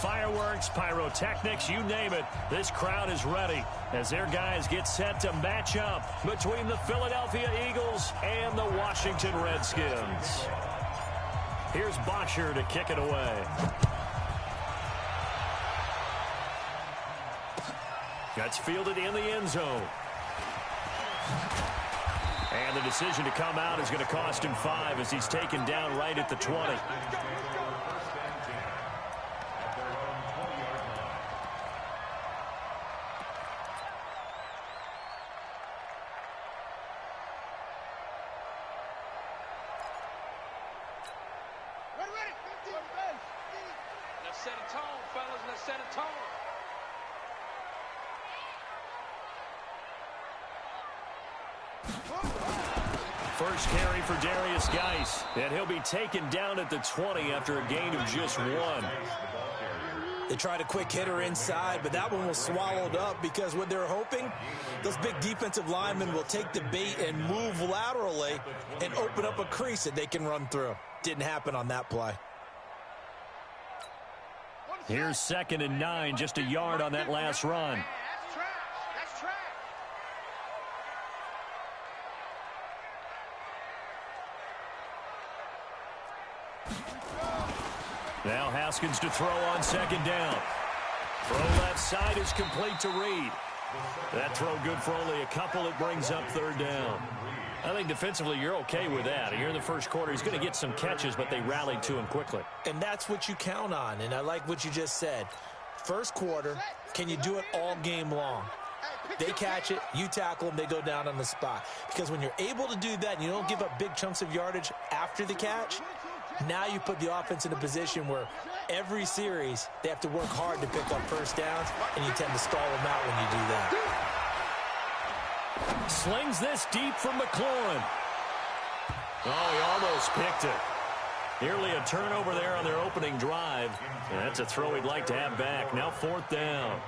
Fireworks, pyrotechnics, you name it. This crowd is ready as their guys get set to match up between the Philadelphia Eagles and the Washington Redskins. Here's Bottcher to kick it away. That's fielded in the end zone. And the decision to come out is going to cost him 5 as he's taken down right at the 20. Let's set a tone, fellas. Let's set a tone. First carry for Darius Geis, and he'll be taken down at the 20 after a gain of just 1. They tried a quick hitter inside, but that one was swallowed up because what they're hoping, those big defensive linemen will take the bait and move laterally and open up a crease that they can run through. Didn't happen on that play. Here's 2nd and 9, just a yard on that last run. That's trash. That's trash. Now Haskins to throw on 2nd down. Throw left side is complete to Reed. That throw good for only a couple. It brings up 3rd down. I think defensively you're okay with that. Here in the first quarter, he's going to get some catches, but they rallied to him quickly. And that's what you count on, and I like what you just said. First quarter, can you do it all game long? They catch it, you tackle them, they go down on the spot. Because when you're able to do that and you don't give up big chunks of yardage after the catch, now you put the offense in a position where every series they have to work hard to pick up first downs, and you tend to stall them out when you do that. Slings this deep from McLaurin. Oh, he almost picked it. Nearly a turnover there on their opening drive. And that's a throw he'd like to have back. Now 4th down.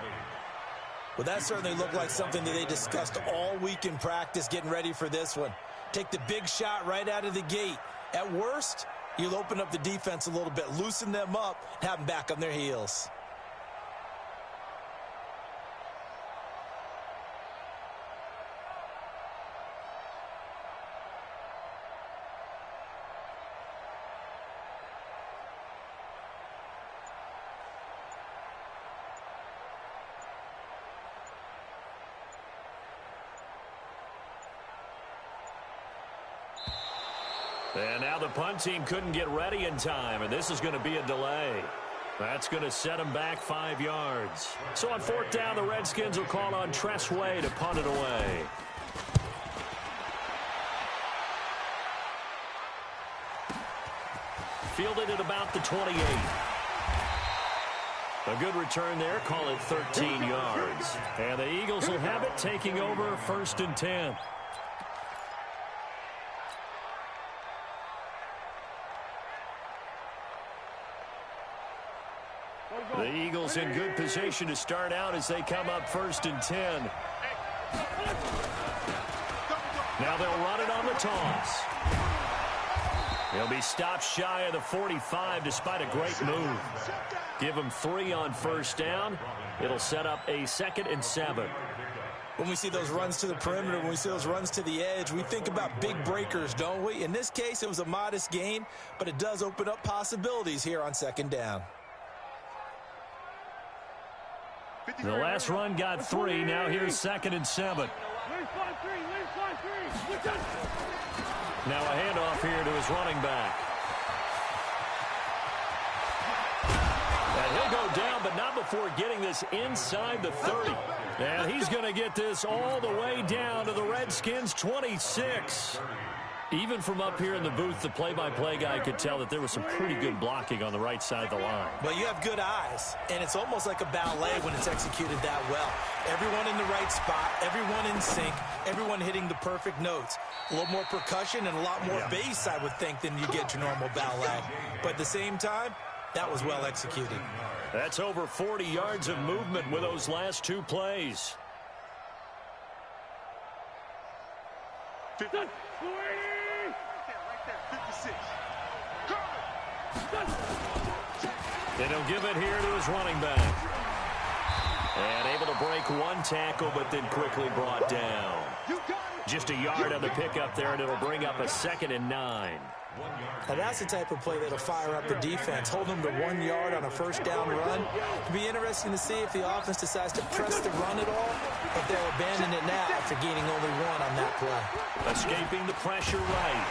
Well, that certainly looked like something that they discussed all week in practice getting ready for this one. Take the big shot right out of the gate. At worst, you'll open up the defense a little bit, loosen them up, and have them back on their heels. And now the punt team couldn't get ready in time, and this is going to be a delay. That's going to set them back 5 yards. So on 4th down, the Redskins will call on Tress Way to punt it away. Fielded at about the 28. A good return there, call it 13 yards. And the Eagles will have it, taking over 1st and 10. The Eagles in good position to start out as they come up 1st and 10. Now they'll run it on the toss. He'll be stopped shy of the 45 despite a great move. Give him 3 on 1st down. It'll set up a 2nd and 7. When we see those runs to the perimeter, when we see those runs to the edge, we think about big breakers, don't we? In this case, it was a modest gain, but it does open up possibilities here on 2nd down. The last run got 3. Now here's 2nd and 7. Now a handoff here to his running back. And he'll go down, but not before getting this inside the 30. And he's going to get this all the way down to the Redskins' 26. Even from up here in the booth, the play-by-play guy could tell that there was some pretty good blocking on the right side of the line. Well, you have good eyes, and it's almost like a ballet when it's executed that well. Everyone in the right spot, everyone in sync, everyone hitting the perfect notes. A little more percussion and a lot more bass, I would think, than you get your normal ballet. But at the same time, that was well executed. That's over 40 yards of movement with those last 2 plays. 50. Right there, 56. And he'll give it here to his running back. And able to break one tackle, but then quickly brought down. Just a yard on the pickup there, and it'll bring up a 2nd and 9. Now that's the type of play that'll fire up the defense. Hold them to 1 yard on a first down run. It'll be interesting to see if the offense decides to press the run at all, but they'll abandon it now after gaining only 1 on that play. Escaping the pressure right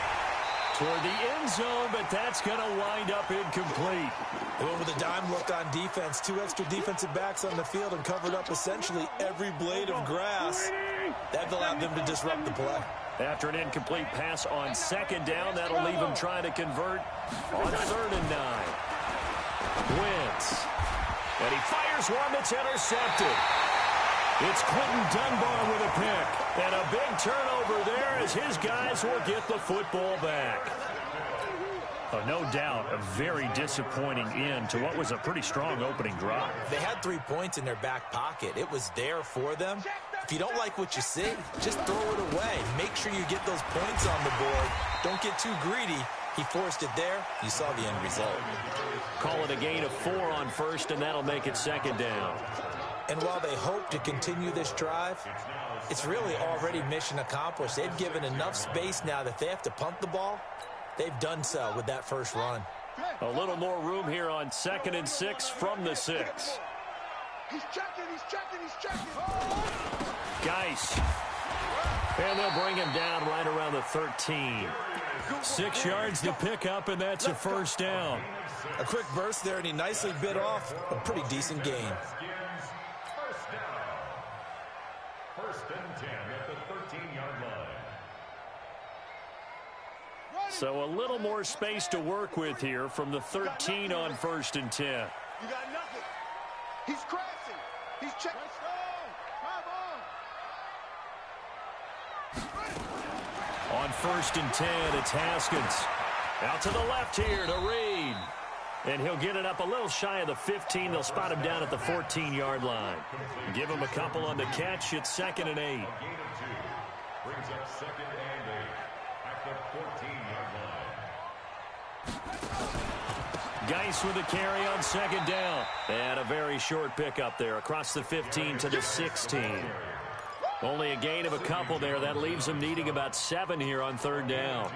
toward the end zone, but that's going to wind up incomplete. They went with a dime look on defense. 2 extra defensive backs on the field and covered up essentially every blade of grass. That allowed them to disrupt the play. After an incomplete pass on 2nd down, that'll leave him trying to convert on 3rd and 9. Wentz. And he fires one that's intercepted. It's Quentin Dunbar with a pick. And a big turnover there as his guys will get the football back. Oh, no doubt, a very disappointing end to what was a pretty strong opening drive. They had 3 points in their back pocket. It was there for them. If you don't like what you see, just throw it away. Make sure you get those points on the board. Don't get too greedy. He forced it there. You saw the end result. Call it a gain of 4 on 1st, and that'll make it 2nd down. And while they hope to continue this drive, it's really already mission accomplished. They've given enough space now that if they have to punt the ball, they've done so with that first run. A little more room here on 2nd and 6 from the 6. He's checking. Geis. And they'll bring him down right around the 13. 6 yards to pick up, and that's a first down. A quick burst there, and he nicely bit off a pretty decent gain. First and 10 at the 13-yard line. So a little more space to work with here from the 13 on 1st and 10. You got nothing. He's crashing. He's checking. On 1st and 10, it's Haskins. Out to the left here to Reed. And he'll get it up a little shy of the 15. They'll spot him down at the 14-yard line. Give him a couple on the catch. It's 2nd and 8. Brings up 2nd and 8 at the 14-yard line. Geis with a carry on 2nd down. And a very short pickup there across the 15 to the 16. Only a gain of a couple there. That leaves them needing about 7 here on 3rd down.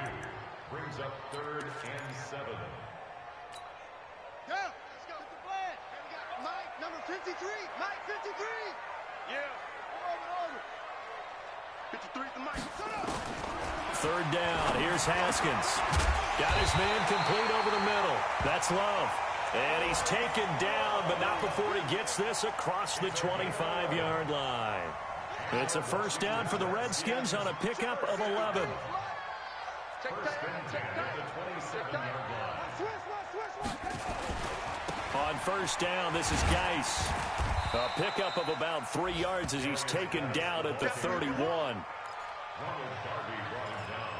Brings up 3rd and 7. Yeah, let's go. It's the plan. We got Mike, number 53. Mike, 53. Yeah. Over. 53's the Mike. Shut up. 3rd down. Here's Haskins. Got his man complete over the middle. That's Love. And he's taken down, but not before he gets this across the 25-yard line. It's a first down for the Redskins on a pickup of 11. First and 10 at the 27-yard line. On 1st down, this is Geis. A pickup of about 3 yards as he's taken down at the 31. Ronald Darby brought him down.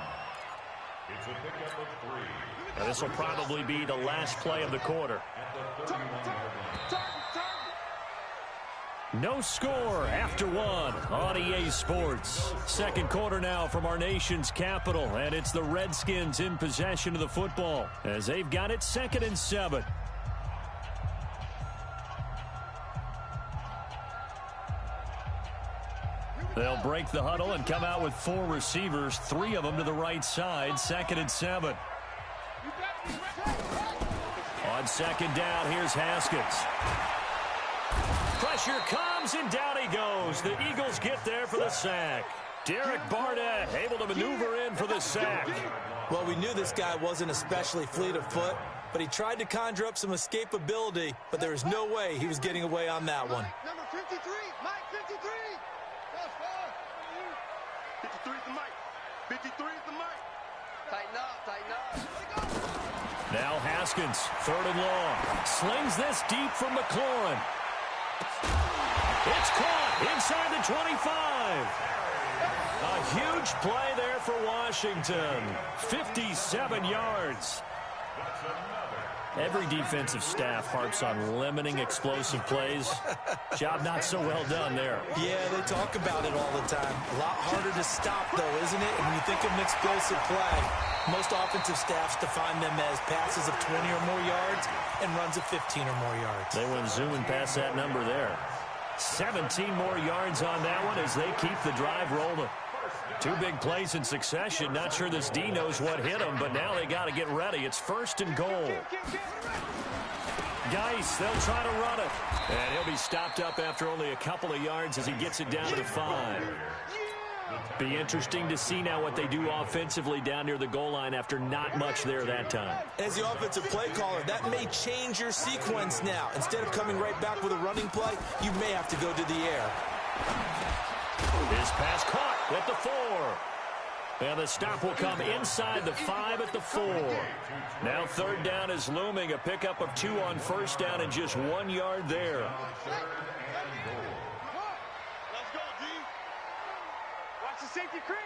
It's a pickup of 3. Now, this will probably be the last play of the quarter. At the 31-yard line. No score after 1 on EA Sports. 2nd quarter now from our nation's capital, and it's the Redskins in possession of the football as they've got it 2nd and 7. They'll break the huddle and come out with 4 receivers, 3 of them to the right side, 2nd and 7. On 2nd down, here's Haskins. Pressure comes, and down he goes. The Eagles get there for the sack. Derek Barnett able to maneuver in for the sack. Well, we knew this guy wasn't especially fleet of foot, but he tried to conjure up some escapability, but there was no way he was getting away on that one. Number 53, Mike 53. 53's the Mike. 53's the Mike. Tighten up. Now Haskins, 3rd and long. Slings this deep from McLaurin. It's caught inside the 25. A huge play there for Washington. 57 yards. Every defensive staff harps on limiting explosive plays. Job not so well done there. Yeah, they talk about it all the time. A lot harder to stop, though, isn't it? And when you think of an explosive play, Most offensive staffs define them as passes of 20 or more yards and runs of 15 or more yards. They went zooming past that number there. 17 more yards on that one as they keep the drive rolling. Two big plays in succession. Not sure this D knows what hit him, but now they got to get ready. It's 1st and goal. Geis, they'll try to run it. And he'll be stopped up after only a couple of yards as he gets it down to the 5. Be interesting to see now what they do offensively down near the goal line after not much there that time. As the offensive play caller, that may change your sequence now. Instead of coming right back with a running play, you may have to go to the air. His pass caught at the 4. And the stop will come inside the 5 at the 4. Now 3rd down is looming. A pickup of 2 on 1st down and just 1 yard there. Let's go, D. Watch the safety creep.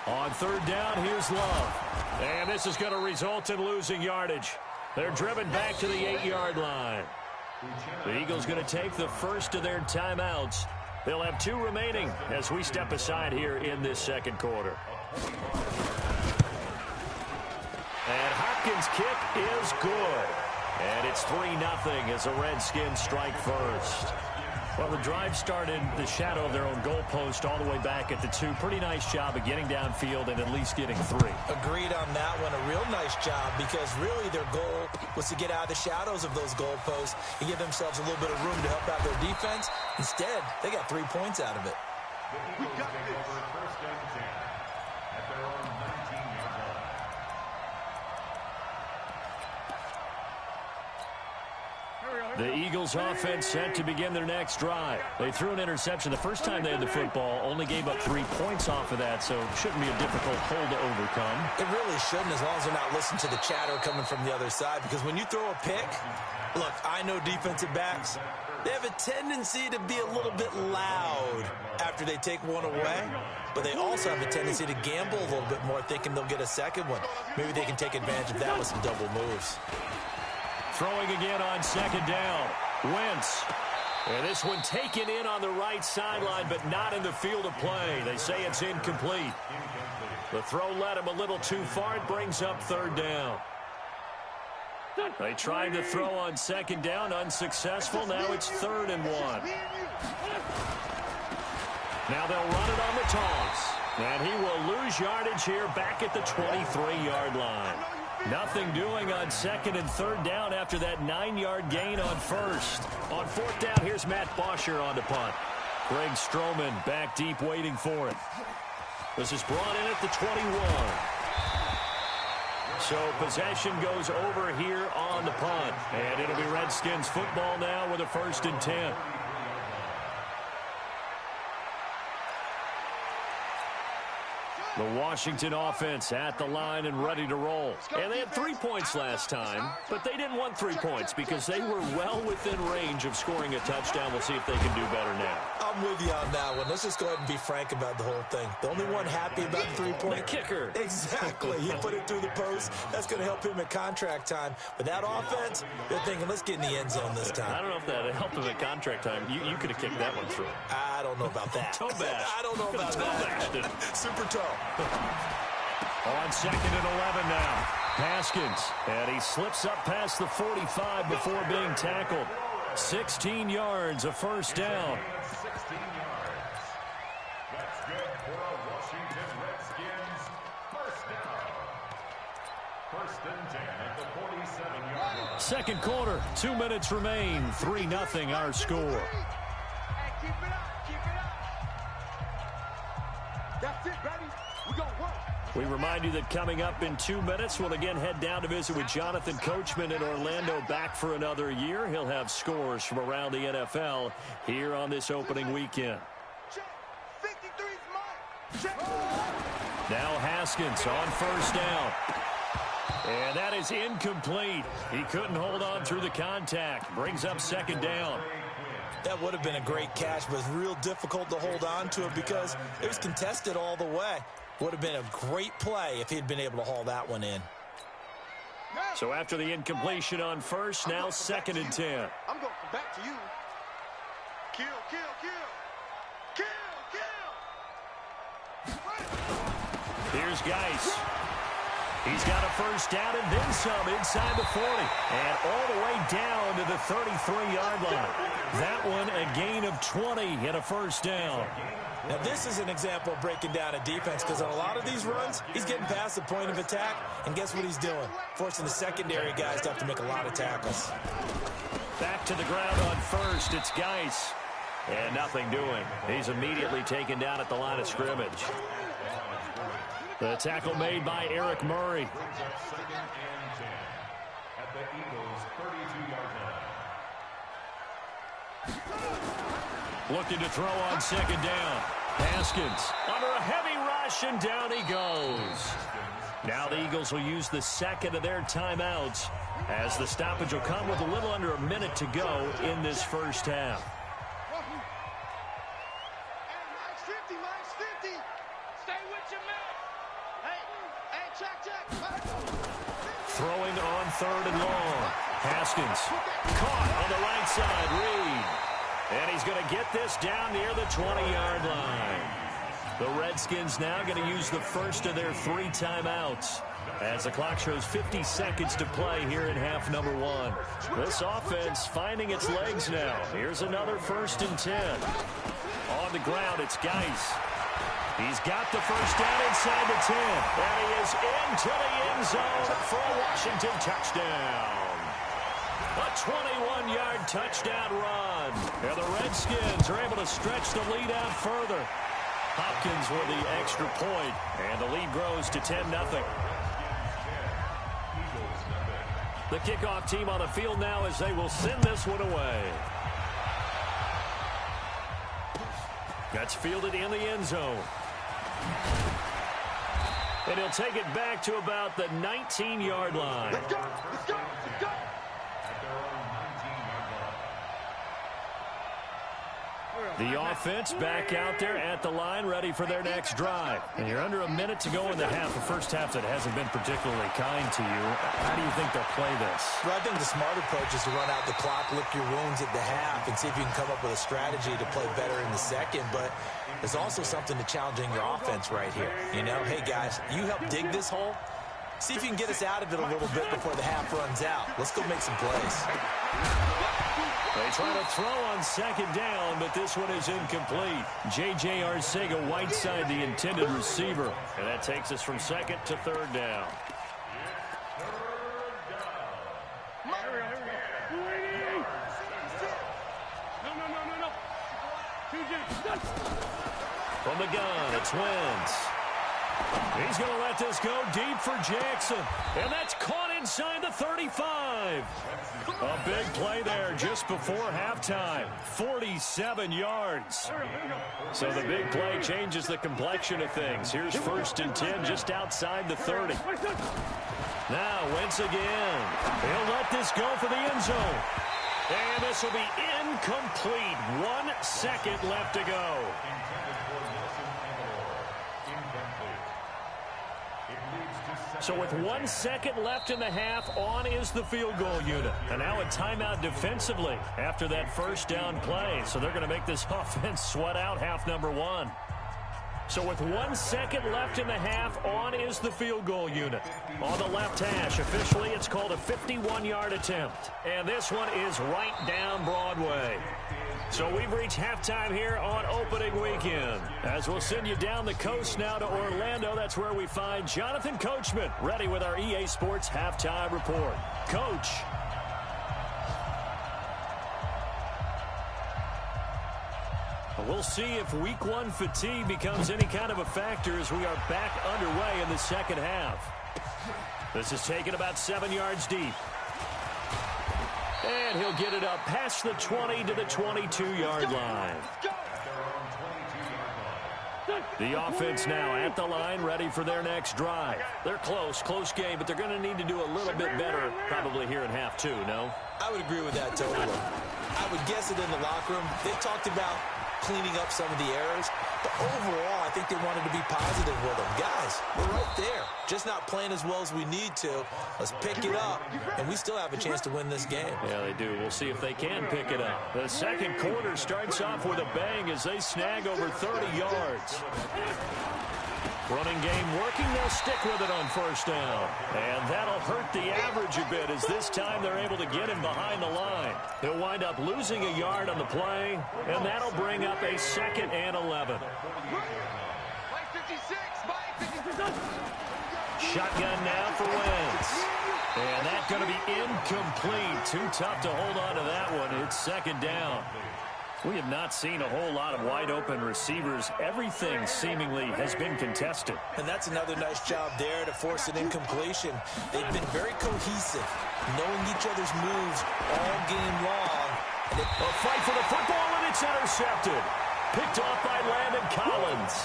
On 3rd down, here's Love. And this is going to result in losing yardage. They're driven back to the 8-yard line. The Eagles going to take the first of their timeouts. They'll have 2 remaining as we step aside here in this 2nd quarter. And Hopkins' kick is good. And it's 3-0 as the Redskins strike first. Well, the drive started the shadow of their own goalpost all the way back at the 2. Pretty nice job of getting downfield and at least getting 3. Agreed on that one. A real nice job because really their goal was to get out of the shadows of those goalposts and give themselves a little bit of room to help out their defense. Instead, they got 3 points out of it. We got this. 1st and 10 at their own 19-yard line. The Eagles offense set to begin their next drive. They threw an interception the first time they had the football, only gave up 3 points off of that, so it shouldn't be a difficult hole to overcome. It really shouldn't, as long as they're not listening to the chatter coming from the other side, because when you throw a pick, look, I know defensive backs, they have a tendency to be a little bit loud after they take one away, but they also have a tendency to gamble a little bit more, thinking they'll get a second one. Maybe they can take advantage of that with some double moves. Throwing again on 2nd down. Wentz. And this one taken in on the right sideline, but not in the field of play. They say it's incomplete. The throw led him a little too far. It brings up 3rd down. They tried to throw on 2nd down, unsuccessful. Now it's 3rd and 1. Now they'll run it on the toss. And he will lose yardage here back at the 23-yard line. Nothing doing on 2nd and 3rd down after that 9-yard gain on 1st. On 4th down, here's Matt Bosher on the punt. Greg Stroman back deep waiting for it. This is brought in at the 21. So possession goes over here on the punt. And it'll be Redskins football now with a 1st and 10. The Washington offense at the line and ready to roll. And they had 3 points last time, but they didn't want 3 points because they were well within range of scoring a touchdown. We'll see if they can do better now. I'm with you on that one. Let's just go ahead and be frank about the whole thing. The only one happy about the 3-point. The kicker. Exactly. He put it through the post. That's going to help him at contract time. But that offense, they're thinking, let's get in the end zone this time. I don't know if that helped him at contract time. You could have kicked that one through. I don't know about that. Toe bash. I don't know about that. Super toe. On 2nd and 11 now. Haskins. And he slips up past the 45 before being tackled. 16 yards, a 1st down. 16 yards. That's good for a Washington Redskins 1st down. 1st and 10 at the 47-yard line. 2nd quarter, 2 minutes remain. 3-0 our score. Hey, keep it up, keep it up. That's it, baby. We're going to work. We remind you that coming up in 2 minutes, we'll again head down to visit with Jonathan Coachman in Orlando, back for another year. He'll have scores from around the NFL here on this opening weekend. Check. 53's mine. Check. Now Haskins on 1st down. And that is incomplete. He couldn't hold on through the contact. Brings up 2nd down. That would have been a great catch, but it's real difficult to hold on to it because it was contested all the way. Would have been a great play if he'd been able to haul that one in. So after the incompletion on 1st, now 2nd and 10. I'm going to come back to you. Kill, kill, kill. Kill, kill. Here's Geis. He's got a first down and then some inside the 40. And all the way down to the 33-yard line. That one a gain of 20 and a first down. Now, this is an example of breaking down a defense because on a lot of these runs, he's getting past the point of attack, and guess what he's doing? Forcing the secondary guys to have to make a lot of tackles. Back to the ground on first. It's Geis. And nothing doing. He's immediately taken down at the line of scrimmage. The tackle made by Eric Murray. Second and 10 at the Eagles' 32-yard line. Looking to throw on second down. Haskins under a heavy rush, and down he goes. Now the Eagles will use the second of their timeouts as the stoppage will come with a little under a minute to go in this first half. Throwing on third and long. Haskins caught on the right side. Reed. And he's going to get this down near the 20-yard line. The Redskins now going to use the first of their 3 timeouts as the clock shows 50 seconds to play here in half number 1. This offense finding its legs now. Here's another first and 10. On the ground, it's Geis. He's got the first down inside the 10. And he is into the end zone for a Washington touchdown. A 21-yard touchdown run. And the Redskins are able to stretch the lead out further. Hopkins with the extra point, and the lead grows to 10-0. The kickoff team on the field now as they will send this one away. That's fielded in the end zone. And he'll take it back to about the 19-yard line. Let's go! Let's go! Let's go! The offense back out there at the line, ready for their next drive. And you're under a minute to go in the half. The first half that hasn't been particularly kind to you. How do you think they'll play this? Well, I think the smart approach is to run out the clock, lick your wounds at the half, and see if you can come up with a strategy to play better in the second. But there's also something to challenging your offense right here. You know, hey, guys, you help dig this hole. See if you can get us out of it a little bit before the half runs out. Let's go make some plays. They try to throw on second down, but this one is incomplete. J.J. Arcega-Whiteside, the intended receiver. And that takes us from second to third down. From the gun, it's Wentz. He's going to let this go deep for Jackson. And that's caught inside the 35. A big play there just before halftime. 47 yards. So the big play changes the complexion of things. Here's first and 10 just outside the 30. Now Wentz again. He'll let this go for the end zone. And this will be incomplete. 1 second left to go. So with 1 second left in the half, on is the field goal unit. And now a timeout defensively after that first down play. So they're going to make this offense sweat out half number 1. So with 1 second left in the half, on is the field goal unit. On the left hash, officially it's called a 51-yard attempt. And this one is right down Broadway. So we've reached halftime here on opening weekend. As we'll send you down the coast now to Orlando, that's where we find Jonathan Coachman, ready with our EA Sports halftime report. Coach. We'll see if week 1 fatigue becomes any kind of a factor as we are back underway in the second half. This is taken about 7 yards deep. And he'll get it up past the 20 to the 22-yard line. The offense now at the line, ready for their next drive. They're close game, but they're going to need to do a little bit better probably here in half 2, no? I would agree with that totally. I would guess it in the locker room. They talked about cleaning up some of the errors, but overall, I think they wanted to be positive with them. Guys, we're right there. Just not playing as well as we need to. Let's pick it up, and we still have a chance to win this game. Yeah, they do. We'll see if they can pick it up. The second quarter starts off with a bang as they snag over 30 yards. Running game working. They'll stick with it on first down. And that'll hurt the average a bit as this time they're able to get him behind the line. He'll wind up losing a yard on the play, and that'll bring up a 2nd and 11. Shotgun now for Wentz. And that's going to be incomplete. Too tough to hold on to that one. It's 2nd down. We have not seen a whole lot of wide-open receivers. Everything seemingly has been contested. And that's another nice job there to force an incompletion. They've been very cohesive, knowing each other's moves all game long. And a fight for the football, and it's intercepted. Picked off by Landon Collins.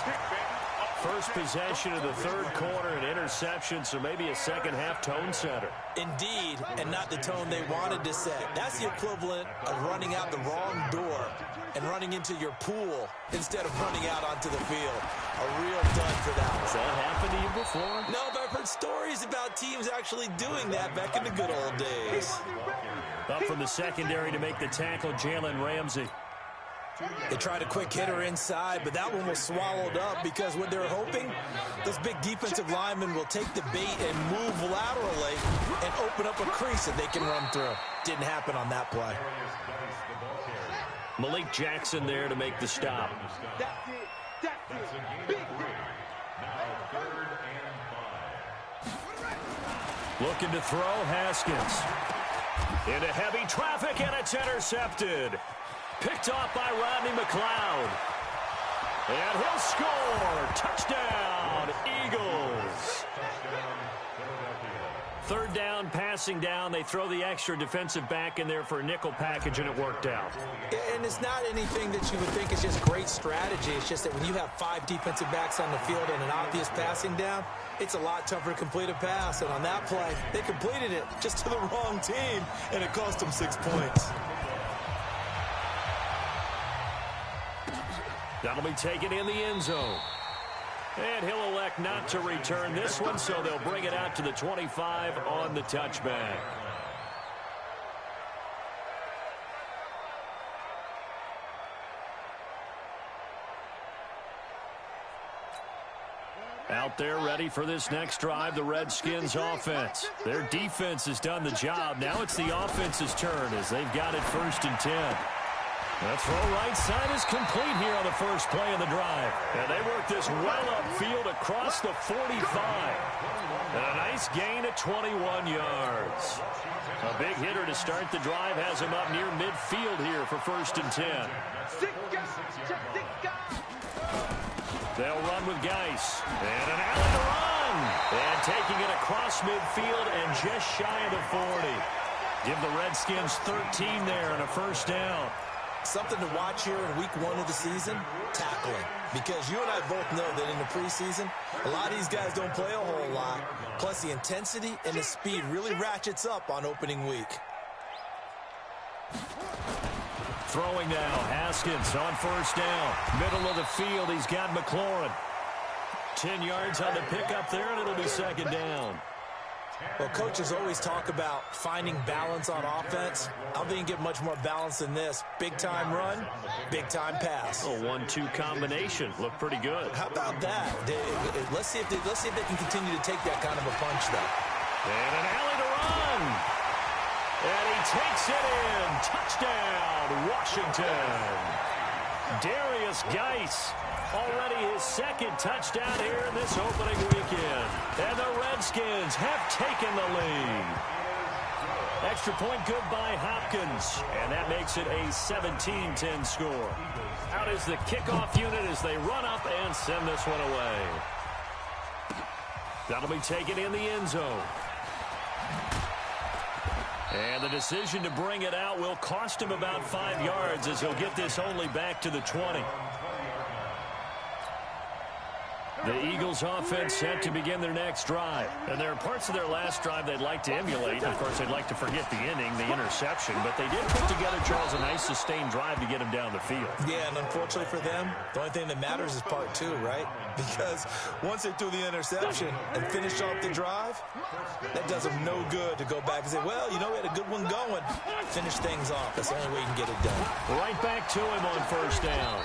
First possession of the 3rd quarter, an interception, so maybe a second-half tone setter. Indeed, and not the tone they wanted to set. That's the equivalent of running out the wrong door and running into your pool instead of running out onto the field. A real dud for that one. Has that happened to you before? No, but I've heard stories about teams actually doing that back in the good old days. Up from the secondary to make the tackle, Jalen Ramsey. They tried a quick hitter inside, but that one was swallowed up because what they're hoping, those big defensive linemen will take the bait and move laterally and open up a crease that they can run through. Didn't happen on that play. Malik Jackson there to make the stop. That's it. Big hit. Now 3rd and 5. Looking to throw, Haskins. Into heavy traffic, and it's intercepted. Picked off by Rodney McLeod. And he'll score. Touchdown, Eagles. 3rd down, passing down. They throw the extra defensive back in there for a nickel package, and it worked out. And it's not anything that you would think is just great strategy. It's just that when you have 5 defensive backs on the field and an obvious passing down, it's a lot tougher to complete a pass. And on that play, they completed it just to the wrong team, and it cost them 6 points. That'll be taken in the end zone. And he'll elect not to return this one, so they'll bring it out to the 25 on the touchback. Out there ready for this next drive, the Redskins offense. Their defense has done the job. Now it's the offense's turn as they've got it 1st and 10. The throw right side is complete here on the first play of the drive. And they work this well upfield across the 45. And a nice gain at 21 yards. A big hitter to start the drive has him up near midfield here for 1st and 10. They'll run with Geis. And an alley to run. And taking it across midfield and just shy of the 40. Give the Redskins 13 there and a 1st down. Something to watch here in week 1 of the season, tackling. Because you and I both know that in the preseason, a lot of these guys don't play a whole lot. Plus, the intensity and the speed really ratchets up on opening week. Throwing now, Haskins on 1st down. Middle of the field, he's got McLaurin. 10 yards on the pickup there, and it'll be 2nd down. Well, coaches always talk about finding balance on offense. I don't think you get much more balance than this. Big-time run, big-time pass. A 1-2 combination. Looked pretty good. How about that? Let's see if they can continue to take that kind of a punch, though. And an alley to run. And he takes it in. Touchdown, Washington. Darius Geis. Already his 2nd touchdown here in this opening weekend. And the Redskins have taken the lead. Extra point good by Hopkins. And that makes it a 17-10 score. Out is the kickoff unit as they run up and send this one away. That'll be taken in the end zone. And the decision to bring it out will cost him about 5 yards as he'll get this only back to the 20. The Eagles offense set to begin their next drive. And there are parts of their last drive they'd like to emulate. Of course, they'd like to forget the inning, the interception. But they did put together, Charles, a nice sustained drive to get him down the field. Yeah, and unfortunately for them, the only thing that matters is part 2, right? Because once they threw the interception and finished off the drive, that does them no good to go back and say, well, you know, we had a good one going. Finish things off. That's the only way you can get it done. Right back to him on 1st down.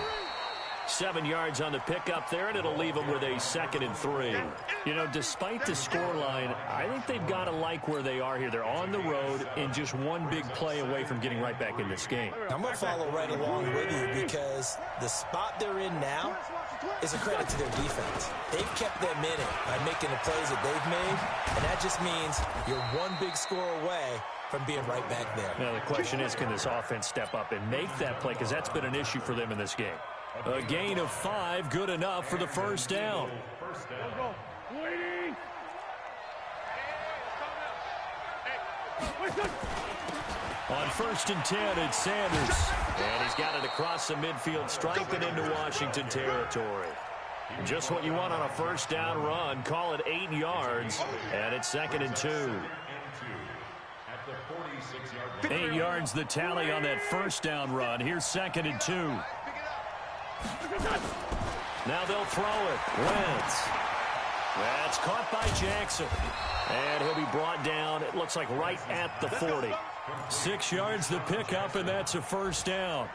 7 yards on the pickup there, and it'll leave them with a 2nd and 3. You know, despite the scoreline, I think they've got to like where they are here. They're on the road and just one big play away from getting right back in this game. I'm going to follow right along with you because the spot they're in now is a credit to their defense. They've kept them in it by making the plays that they've made, and that just means you're one big score away from being right back there. Now, the question is, can this offense step up and make that play, because that's been an issue for them in this game. A gain of 5, good enough for the first down. On 1st and 10, it's Sanders. And he's got it across the midfield stripe and into Washington territory. Just what you want on a first down run. Call it 8 yards, and it's 2nd and 2. 8 yards the tally on that first down run. Here's 2nd and 2. Now they'll throw it. Wentz. That's caught by Jackson. And he'll be brought down, it looks like right at the 40. 6 yards the pickup, and that's a first down.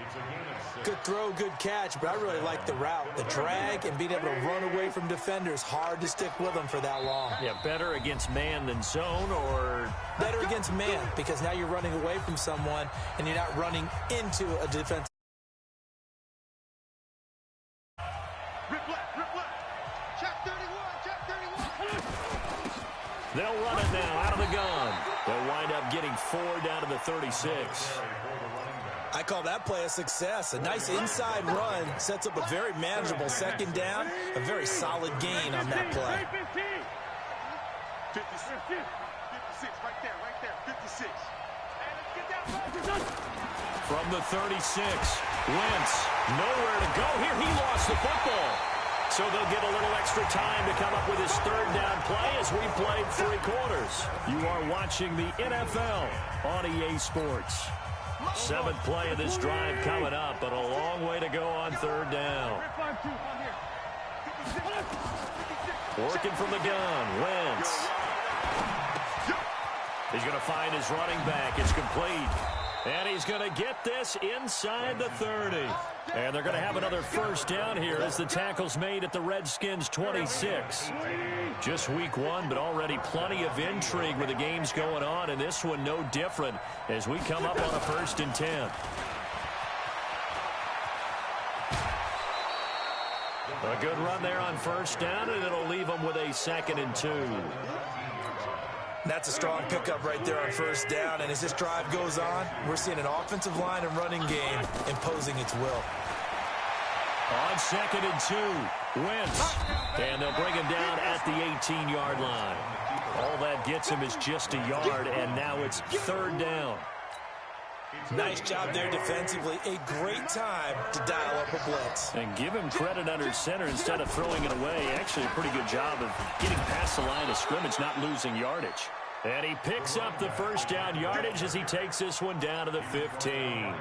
Good throw, good catch, but I really like the route. The drag and being able to run away from defenders, hard to stick with them for that long. Yeah, better against man than zone, or? Better against man, because now you're running away from someone and you're not running into a defense. They'll run it now out of the gun. They'll wind up getting 4 down to the 36. I call that play a success. A nice inside run sets up a very manageable 2nd down, a very solid gain on that play. 56 right there, 56. From the 36, Wentz, nowhere to go here. He lost the football. So they'll get a little extra time to come up with his 3rd down play as we played 3 quarters. You are watching the NFL on EA Sports. 7th play of this drive coming up, but a long way to go on 3rd down. Working from the gun, Wentz. He's going to find his running back. It's complete. And he's going to get this inside the 30. And they're going to have another first down here as the tackle's made at the Redskins' 26. Just week 1, but already plenty of intrigue with the games going on, and this one no different as we come up on a 1st and 10. A good run there on first down, and it'll leave them with a 2nd and 2. That's a strong pickup right there on first down, and as this drive goes on, we're seeing an offensive line and running game imposing its will. On 2nd and 2, Wentz. And they'll bring him down at the 18-yard line. All that gets him is just a yard, and now it's 3rd down. Nice job there defensively. A great time to dial up a blitz. And give him credit under center instead of throwing it away. Actually, a pretty good job of getting past the line of scrimmage, not losing yardage. And he picks up the first down yardage as he takes this one down to the 15.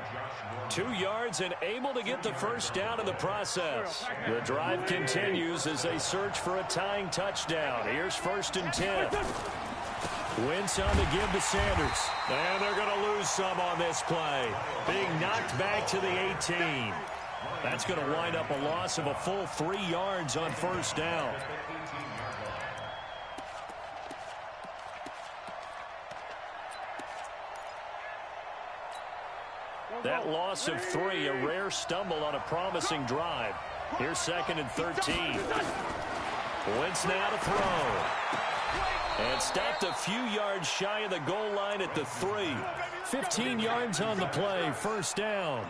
2 yards and able to get the first down in the process. The drive continues as they search for a tying touchdown. Here's 1st and 10. Wentz on the give to Sanders. And they're going to lose some on this play. Being knocked back to the 18. That's going to wind up a loss of a full 3 yards on first down. That loss of 3, a rare stumble on a promising drive. Here's 2nd and 13. Wentz now to throw. And stopped a few yards shy of the goal line at the 3. 15 yards on the play, first down.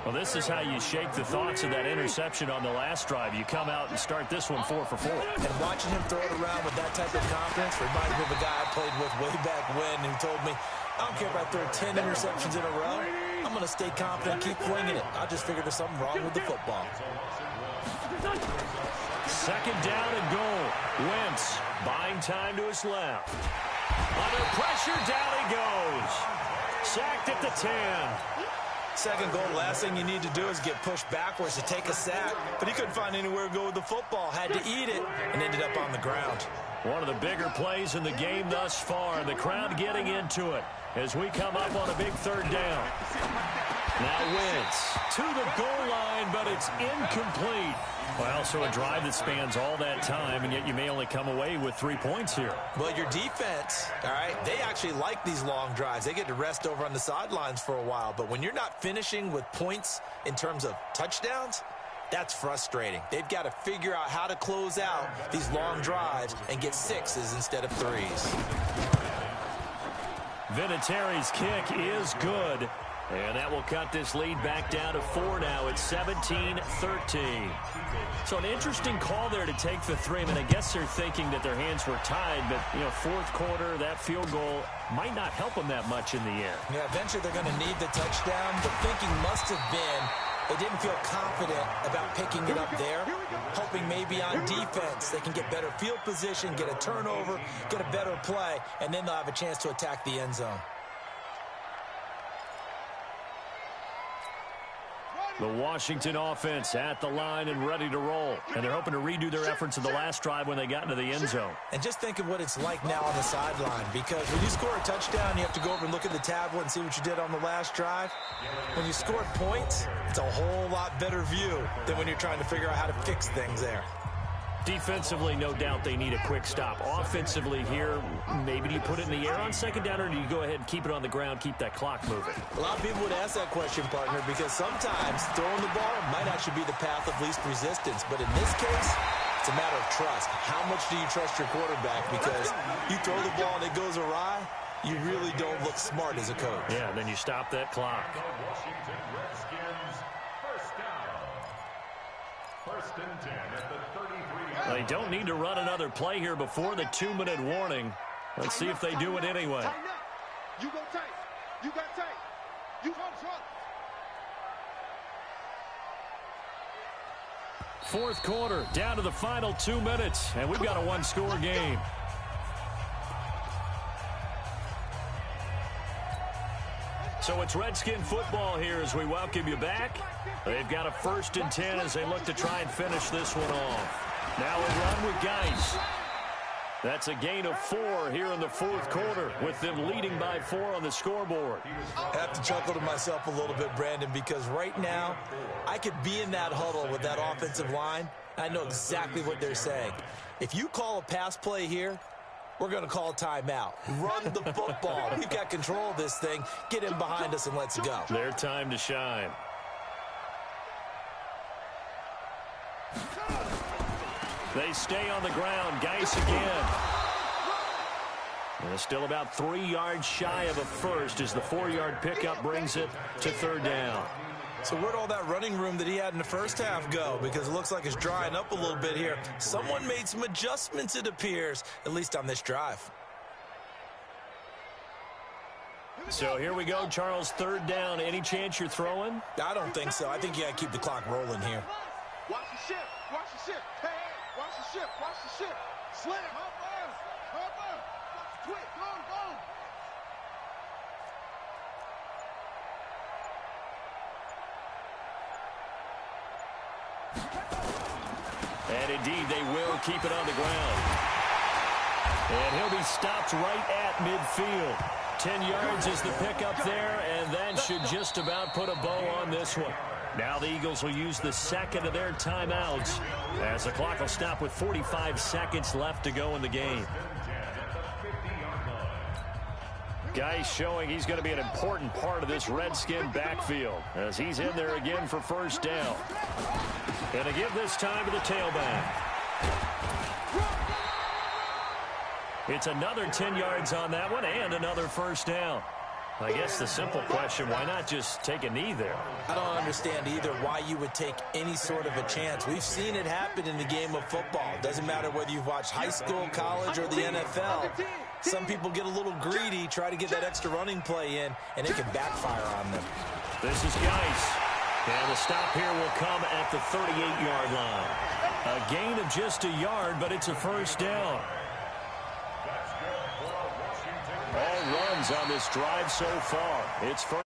Well, this is how you shake the thoughts of that interception on the last drive. You come out and start this one 4 for 4. And watching him throw it around with that type of confidence reminds me of a guy I played with way back when who told me, I don't care if I throw 10 interceptions in a row. I'm going to stay confident, keep winging it. I just figured there's something wrong with the football. 2nd down and goal. Wentz buying time to his left. Under pressure, down he goes. Sacked at the 10. 2nd goal, last thing you need to do is get pushed backwards to take a sack. But he couldn't find anywhere to go with the football. Had to eat it and ended up on the ground. One of the bigger plays in the game thus far. The crowd getting into it. as we come up on a big third down. Now Wentz to the goal line, but it's incomplete. Well, so a drive that spans all that time, and yet you may only come away with 3 points here. Well, your defense, all right, they actually like these long drives. They get to rest over on the sidelines for a while. But when you're not finishing with points in terms of touchdowns, that's frustrating. They've got to figure out how to close out these long drives and get 6s instead of 3s. Vinatieri's kick is good. And that will cut this lead back down to 4 now. It's 17-13. So an interesting call there to take the 3. I mean, I guess they're thinking that their hands were tied, but, you know, fourth quarter, that field goal might not help them that much in the end. Yeah, eventually they're going to need the touchdown. The thinking must have been they didn't feel confident about picking it up there, hoping maybe on defense they can get better field position, get a turnover, get a better play, and then they'll have a chance to attack the end zone. The Washington offense at the line and ready to roll. And they're hoping to redo their efforts in the last drive when they got into the end zone. And just think of what it's like now on the sideline, because when you score a touchdown, you have to go over and look at the tablet and see what you did on the last drive. When you score points, it's a whole lot better view than when you're trying to figure out how to fix things there. Defensively, no doubt they need a quick stop. Offensively here, maybe do you put it in the air on second down, or do you go ahead and keep it on the ground, keep that clock moving? A lot of people would ask that question, partner, because sometimes throwing the ball might actually be the path of least resistance. But in this case, it's a matter of trust. How much do you trust your quarterback? Because you throw the ball and it goes awry, you really don't look smart as a coach. Yeah, and then you stop that clock. Washington Redskins, first down. First and 10 at the 33. They don't need to run another play here before the 2-minute warning. Let's see if they do it anyway. You go tight. You got tight. You hold strong. Fourth quarter, down to the final 2 minutes, and we've got a one-score game. So it's Redskin football here as we welcome you back. They've got a 1st and 10 as they look to try and finish this one off. Now a run with Geis. That's a gain of 4 here in the fourth quarter, with them leading by 4 on the scoreboard. I have to chuckle to myself a little bit, Brandon, because right now I could be in that huddle with that offensive line. I know exactly what they're saying. If you call a pass play here, we're going to call a timeout. Run the football. We've got control of this thing. Get in behind us and let's go. Their time to shine. They stay on the ground. Geis again. And still about 3 yards shy of a first as the 4-yard pickup brings it to third down. So where'd all that running room that he had in the first half go? Because it looks like it's drying up a little bit here. Someone made some adjustments, it appears, at least on this drive. So here we go, Charles, third down. Any chance you're throwing? I don't think so. I think you got to keep the clock rolling here. Watch the ship. Watch the ship. Hey, watch the ship. Watch the ship. Slam. Hop on. Hop on. Quick. Go. And indeed, they will keep it on the ground. And he'll be stopped right at midfield. 10 yards is the pickup there, and that should just about put a bow on this one. Now the Eagles will use the second of their timeouts as the clock will stop with 45 seconds left to go in the game. Geis showing he's going to be an important part of this Redskin backfield as he's in there again for first down. And to give this time to the tailback. It's another 10 yards on that one and another first down. I guess the simple question, why not just take a knee there? I don't understand either why you would take any sort of a chance. We've seen it happen in the game of football. Doesn't matter whether you've watched high school, college, or the NFL. Some people get a little greedy, try to get that extra running play in, and it can backfire on them. This is Geis. And the stop here will come at the 38-yard line. A gain of just a yard, but it's a first down. All runs on this drive so far. It's first.